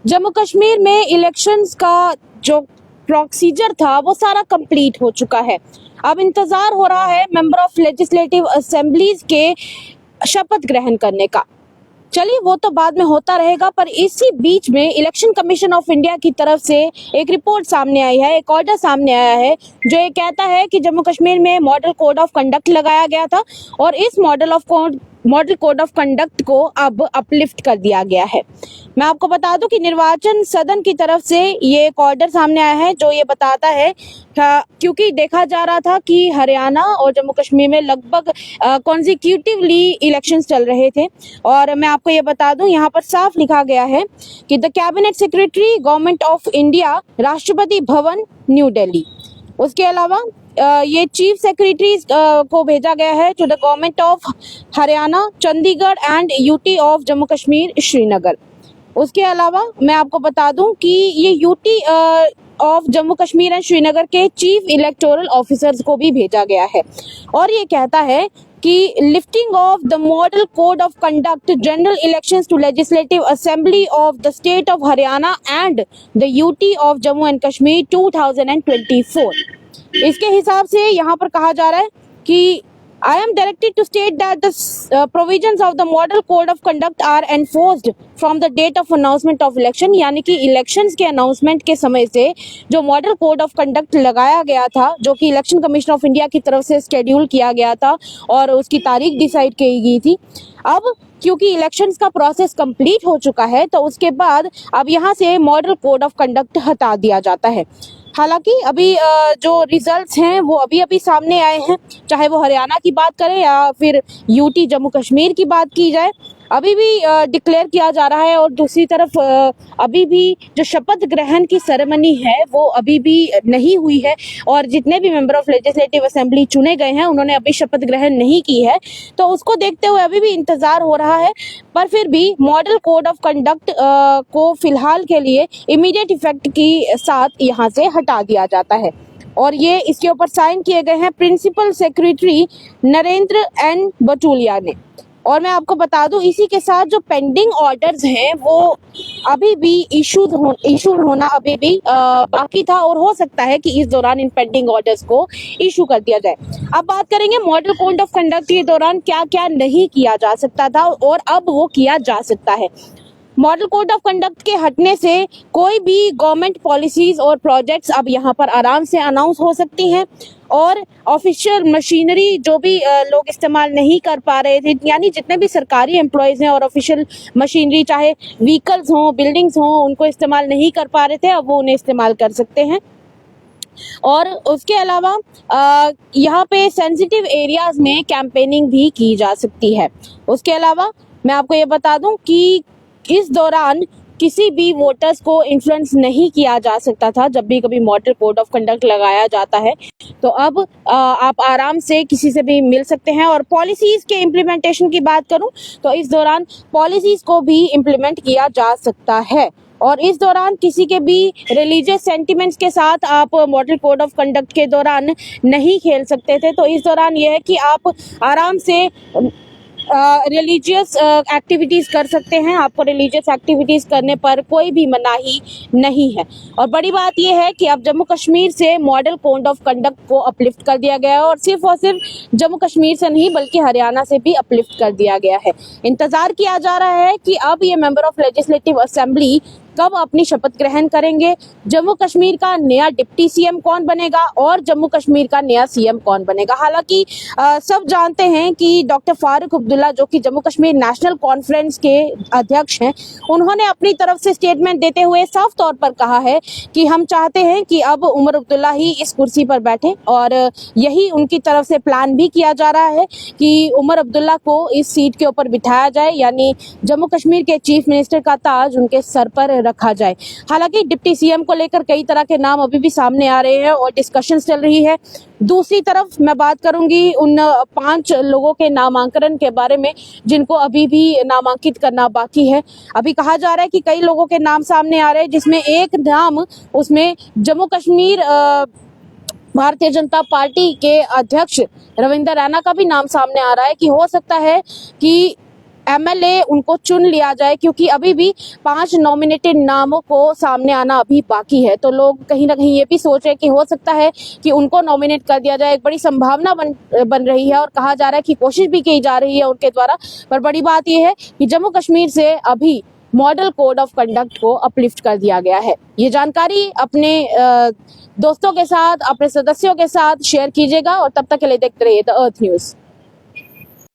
जम्मू कश्मीर में इलेक्शंस का जो प्रोसीजर था वो सारा कंप्लीट हो चुका है। अब इंतजार हो रहा है मेंबर ऑफ लेजिस्लेटिव असेंबलीज के शपथ ग्रहण करने का। चलिए वो तो बाद में होता रहेगा, पर इसी बीच में इलेक्शन कमीशन ऑफ इंडिया की तरफ से एक रिपोर्ट सामने आई है, एक ऑर्डर सामने आया है जो ये कहता है कि जम्मू कश्मीर में मॉडल कोड ऑफ कंडक्ट लगाया गया था और इस मॉडल कोड ऑफ कंडक्ट को अब अपलिफ्ट कर दिया गया है। मैं आपको बता दूं कि निर्वाचन सदन की तरफ से ये एक ऑर्डर सामने आया है जो ये बताता है, क्योंकि देखा जा रहा था कि हरियाणा और जम्मू कश्मीर में लगभग कॉन्जिक्यूटिवली इलेक्शंस चल रहे थे, और मैं आपको ये बता दूं यहाँ पर साफ लिखा गया है कि the cabinet secretary government of India, Rashtrapati Bhavan, new Delhi. उसके अलावा ये चीफ सेक्रेटरी को भेजा गया है to the government of Haryana, Chandigarh and UT of Jammu Kashmir, Srinagar. उसके अलावा मैं आपको बता दूं कि ये UT of Jammu Kashmir and Srinagar के चीफ इलेक्टोरल ऑफिसर्स को भी भेजा गया है, और ये कहता है कि lifting of the model code of conduct general elections to legislative assembly of the state of Haryana and the UT of Jammu and Kashmir 2024। इसके हिसाब से यहाँ पर कहा जा रहा है कि I am directed to state that the provisions of the model code of conduct are enforced from the date of announcement of election, यानी कि इलेक्शंस के अनाउंसमेंट के समय से जो मॉडल कोड ऑफ कंडक्ट लगाया गया था, जो कि इलेक्शन कमीशन ऑफ इंडिया की तरफ से शेड्यूल किया गया था और उसकी तारीख डिसाइड की गई थी। अब क्योंकि इलेक्शंस का प्रोसेस कंप्लीट हो चुका है तो उसके बाद अब यहाँ से मॉडल कोड ऑफ कंडक्ट हटा दिया जाता है। हालांकि अभी जो रिजल्ट्स हैं वो अभी सामने आए हैं, चाहे वो हरियाणा की बात करें या फिर यूटी जम्मू कश्मीर की बात की जाए, अभी भी डिक्लेयर किया जा रहा है। और दूसरी तरफ अभी भी जो शपथ ग्रहण की सेरेमनी है वो अभी भी नहीं हुई है, और जितने भी मेंबर ऑफ लेजिस्लेटिव असेंबली चुने गए हैं उन्होंने अभी शपथ ग्रहण नहीं की है, तो उसको देखते हुए अभी भी इंतजार हो रहा है। पर फिर भी मॉडल कोड ऑफ कंडक्ट को फिलहाल के लिए इमीडिएट इफेक्ट के साथ यहाँ से हटा दिया जाता है, और ये इसके ऊपर साइन किए गए हैं प्रिंसिपल सेक्रेटरी नरेंद्र एन बटूलिया ने। और मैं आपको बता दूं इसी के साथ जो पेंडिंग ऑर्डर्स हैं वो अभी भी इशूड होना अभी भी बाकी था, और हो सकता है कि इस दौरान इन पेंडिंग ऑर्डर्स को इशू कर दिया जाए। अब बात करेंगे मॉडल कोड ऑफ कंडक्ट के दौरान क्या क्या नहीं किया जा सकता था और अब वो किया जा सकता है। मॉडल कोड ऑफ कंडक्ट के हटने से कोई भी गवर्नमेंट पॉलिसीज और प्रोजेक्ट्स अब यहाँ पर आराम से अनाउंस हो सकती हैं, और ऑफिशियल मशीनरी जो भी लोग इस्तेमाल नहीं कर पा रहे थे, यानी जितने भी सरकारी एम्प्लॉयज हैं और ऑफिशियल मशीनरी, चाहे व्हीकल्स हों, बिल्डिंग्स हों, उनको इस्तेमाल नहीं कर पा रहे थे, अब वो उन्हें इस्तेमाल कर सकते हैं। और उसके अलावा यहाँ पे सेंसिटिव एरियाज में कैंपेनिंग भी की जा सकती है। उसके अलावा मैं आपको ये बता दूं कि इस दौरान किसी भी वोटर्स को इन्फ्लुएंस नहीं किया जा सकता था। जब भी कभी मॉडल कोड ऑफ कंडक्ट लगाया जाता है तो अब आप आराम से किसी से भी मिल सकते हैं। और पॉलिसीज के इम्प्लीमेंटेशन की बात करूं तो इस दौरान पॉलिसीज को भी इम्प्लीमेंट किया जा सकता है, और इस दौरान किसी के भी रिलीजियस सेंटिमेंट्स के साथ आप मॉडल कोड ऑफ कंडक्ट के दौरान नहीं खेल सकते थे। तो इस दौरान यह है कि आप आराम से रिलीजियस एक्टिविटीज कर सकते हैं, आपको रिलीजियस एक्टिविटीज करने पर कोई भी मनाही नहीं है। और बड़ी बात यह है कि अब जम्मू कश्मीर से मॉडल कोड ऑफ कंडक्ट को अपलिफ्ट कर दिया गया है, और सिर्फ जम्मू कश्मीर से नहीं बल्कि हरियाणा से भी अपलिफ्ट कर दिया गया है। इंतजार किया जा रहा है कि अब ये मेंबर ऑफ लेजिस्लेटिव असेंबली कब अपनी शपथ ग्रहण करेंगे, जम्मू कश्मीर का नया डिप्टी सीएम कौन बनेगा और जम्मू कश्मीर का नया सीएम कौन बनेगा। हालांकि सब जानते हैं कि डॉक्टर फारूक अब्दुल्ला, जो कि जम्मू कश्मीर नेशनल कॉन्फ्रेंस के अध्यक्ष हैं, उन्होंने अपनी तरफ से स्टेटमेंट देते हुए साफ तौर पर कहा है कि हम चाहते हैं कि अब उमर अब्दुल्ला ही इस कुर्सी पर बैठे, और यही उनकी तरफ से प्लान भी किया जा रहा है कि उमर अब्दुल्ला को इस सीट के ऊपर बिठाया जाए, यानी जम्मू कश्मीर के चीफ मिनिस्टर का ताज उनके सर पर रखा जाए। हालांकि डिप्टी सीएम को लेकर कई तरह के नाम अभी भी सामने आ रहे हैं और डिस्कशंस चल रही है। दूसरी तरफ मैं बात करूंगी उन 5 लोगों के नामांकन के बारे में जिनको अभी भी नामांकित करना बाकी है। अभी कहा जा रहा है कि कई लोगों के नाम सामने आ रहे हैं, जिसमें एक नाम उसमें जम्मू कश्मीर भारतीय जनता पार्टी के अध्यक्ष रविंदर रैना का भी नाम सामने आ रहा है कि हो सकता है कि एमएलए उनको चुन लिया जाए, क्योंकि अभी भी 5 नॉमिनेटेड नामों को सामने आना अभी बाकी है। तो लोग कहीं ना कहीं ये भी सोच रहे हैं कि हो सकता है कि उनको नॉमिनेट कर दिया जाए। एक बड़ी संभावना बन रही है और कहा जा रहा है कि कोशिश भी की जा रही है उनके द्वारा। पर बड़ी बात यह है कि जम्मू कश्मीर से अभी मॉडल कोड ऑफ कंडक्ट को अपलिफ्ट कर दिया गया है। ये जानकारी अपने दोस्तों के साथ, अपने सदस्यों के साथ शेयर कीजिएगा और तब तक के लिए देखते रहिए द अर्थ न्यूज।